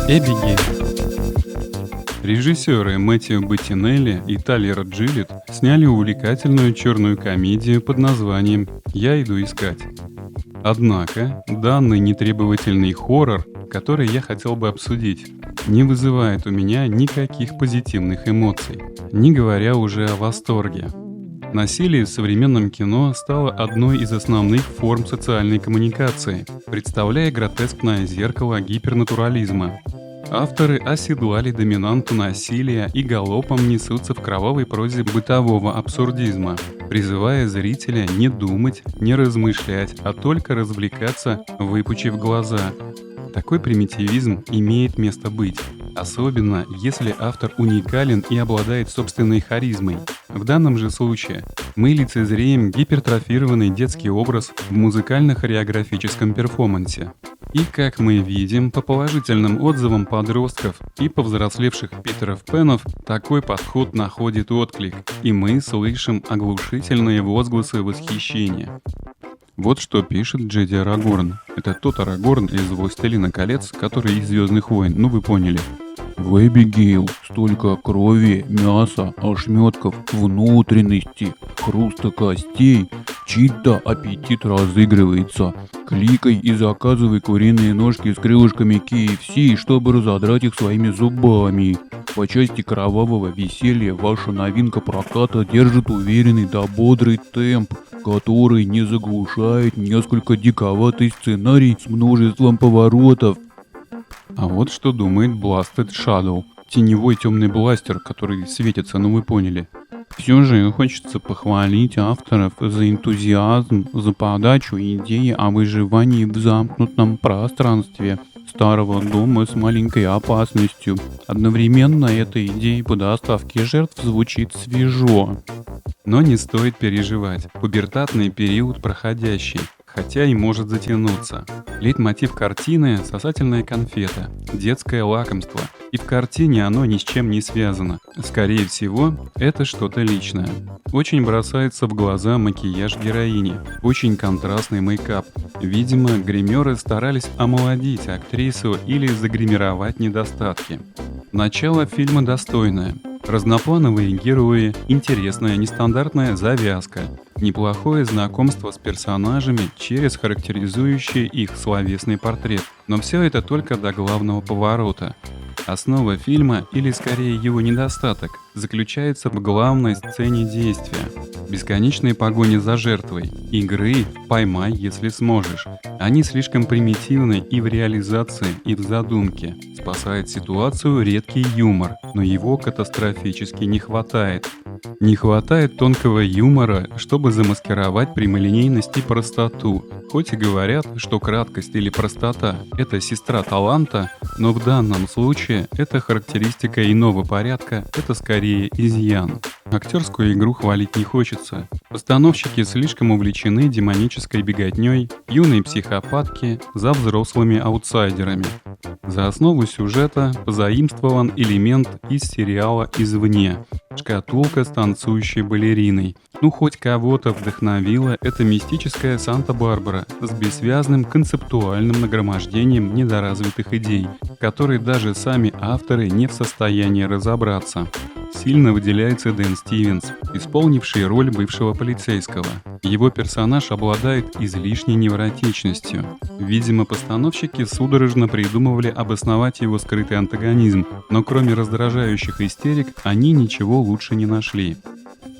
Эбигейл. Режиссеры Мэттью Беттинелли и Тайлер Джилет сняли увлекательную черную комедию под названием «Я иду искать». Однако, данный нетребовательный хоррор, который я хотел бы обсудить, не вызывает у меня никаких позитивных эмоций, не говоря уже о восторге. Насилие в современном кино стало одной из основных форм социальной коммуникации, представляя гротескное зеркало гипернатурализма. Авторы оседлали доминанту насилия и галопом несутся в кровавой прозе бытового абсурдизма, призывая зрителя не думать, не размышлять, а только развлекаться, выпучив глаза. Такой примитивизм имеет место быть, особенно если автор уникален и обладает собственной харизмой. В данном же случае мы лицезреем гипертрофированный детский образ в музыкально-хореографическом перформансе. И как мы видим по положительным отзывам подростков и повзрослевших Питеров Пенов, такой подход находит отклик, и мы слышим оглушительные возгласы восхищения. Вот что пишет Джеди Арагорн. Это тот Арагорн из «Властелина колец», который из «Звездных войн», ну вы поняли. В Эбигейл столько крови, мяса, ошметков, внутренности, хруста костей. Чьи-то аппетит разыгрывается. Кликай и заказывай куриные ножки с крылышками KFC, чтобы разодрать их своими зубами. По части кровавого веселья ваша новинка проката держит уверенный да бодрый темп, который не заглушает несколько диковатый сценарий с множеством поворотов. А вот что думает Blasted Shadow, теневой темный бластер, который светится, ну вы поняли. Все же хочется похвалить авторов за энтузиазм, за подачу идеи о выживании в замкнутом пространстве старого дома с маленькой опасностью. Одновременно эта идея по доставке жертв звучит свежо. Но не стоит переживать, пубертатный период проходящий, хотя и может затянуться. Лейтмотив картины – сосательная конфета, детское лакомство, и в картине оно ни с чем не связано. Скорее всего, это что-то личное. Очень бросается в глаза макияж героини, очень контрастный мейкап. Видимо, гримеры старались омолодить актрису или загримировать недостатки. Начало фильма достойное. Разноплановые герои, интересная нестандартная завязка, неплохое знакомство с персонажами через характеризующий их словесный портрет. Но все это только до главного поворота. Основа фильма, или скорее его недостаток, заключается в главной сцене действия. Бесконечной погони за жертвой, игры «поймай, если сможешь». Они слишком примитивны и в реализации, и в задумке. Спасает ситуацию редкий юмор, но его катастрофически не хватает. Не хватает тонкого юмора, чтобы замаскировать прямолинейность и простоту. Хоть и говорят, что краткость или простота – это сестра таланта, но в данном случае это характеристика иного порядка, это скорее изъян. Актерскую игру хвалить не хочется. Постановщики слишком увлечены демонической беготней, юной психопатки за взрослыми аутсайдерами. За основу сюжета позаимствован элемент из сериала «Извне» – шкатулка с танцующей балериной. Ну хоть кого-то вдохновила эта мистическая Санта-Барбара с бессвязным концептуальным нагромождением недоразвитых идей, которые даже сами авторы не в состоянии разобраться. Сильно выделяется Дэн Стивенс, исполнивший роль бывшего полицейского. Его персонаж обладает излишней невротичностью. Видимо, постановщики судорожно придумывали обосновать его скрытый антагонизм, но кроме раздражающих истерик, они ничего лучше не нашли.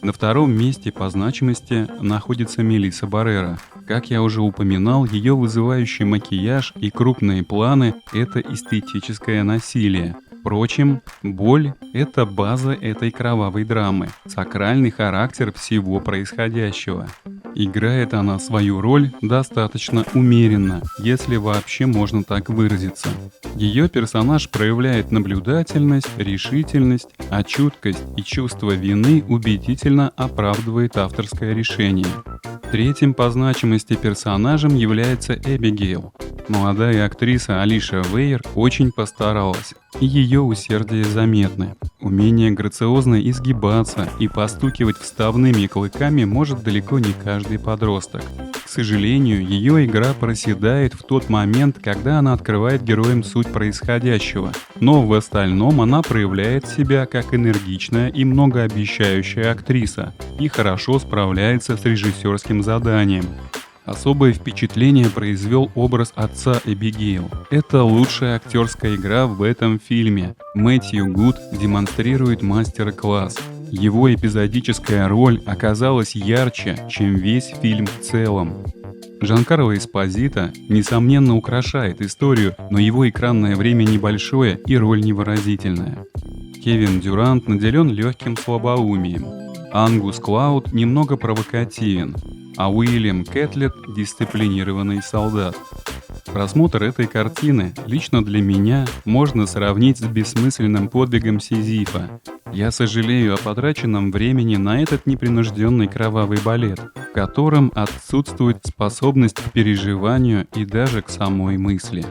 На втором месте по значимости находится Мелисса Баррера. Как я уже упоминал, ее вызывающий макияж и крупные планы – это эстетическое насилие. Впрочем, боль – это база этой кровавой драмы, сакральный характер всего происходящего. Играет она свою роль достаточно умеренно, если вообще можно так выразиться. Ее персонаж проявляет наблюдательность, решительность, а чуткость и чувство вины убедительно оправдывает авторское решение. Третьим по значимости персонажем является Эбигейл. Молодая актриса Алиша Вейер очень постаралась, и ее усердие заметны. Умение грациозно изгибаться и постукивать вставными клыками может далеко не каждый подросток. К сожалению, ее игра проседает в тот момент, когда она открывает героям суть происходящего, но в остальном она проявляет себя как энергичная и многообещающая актриса и хорошо справляется с режиссерским заданием. Особое впечатление произвел образ отца Эбигейл. Это лучшая актерская игра в этом фильме. Мэтью Гуд демонстрирует мастер-класс. Его эпизодическая роль оказалась ярче, чем весь фильм в целом. Джанкарло Эспозито, несомненно, украшает историю, но его экранное время небольшое и роль невыразительная. Кевин Дюрант наделен легким слабоумием. Ангус Клауд немного провокативен, а Уильям Кэтлетт – дисциплинированный солдат. Просмотр этой картины лично для меня можно сравнить с бессмысленным подвигом Сизифа. Я сожалею о потраченном времени на этот непринужденный кровавый балет, в котором отсутствует способность к переживанию и даже к самой мысли.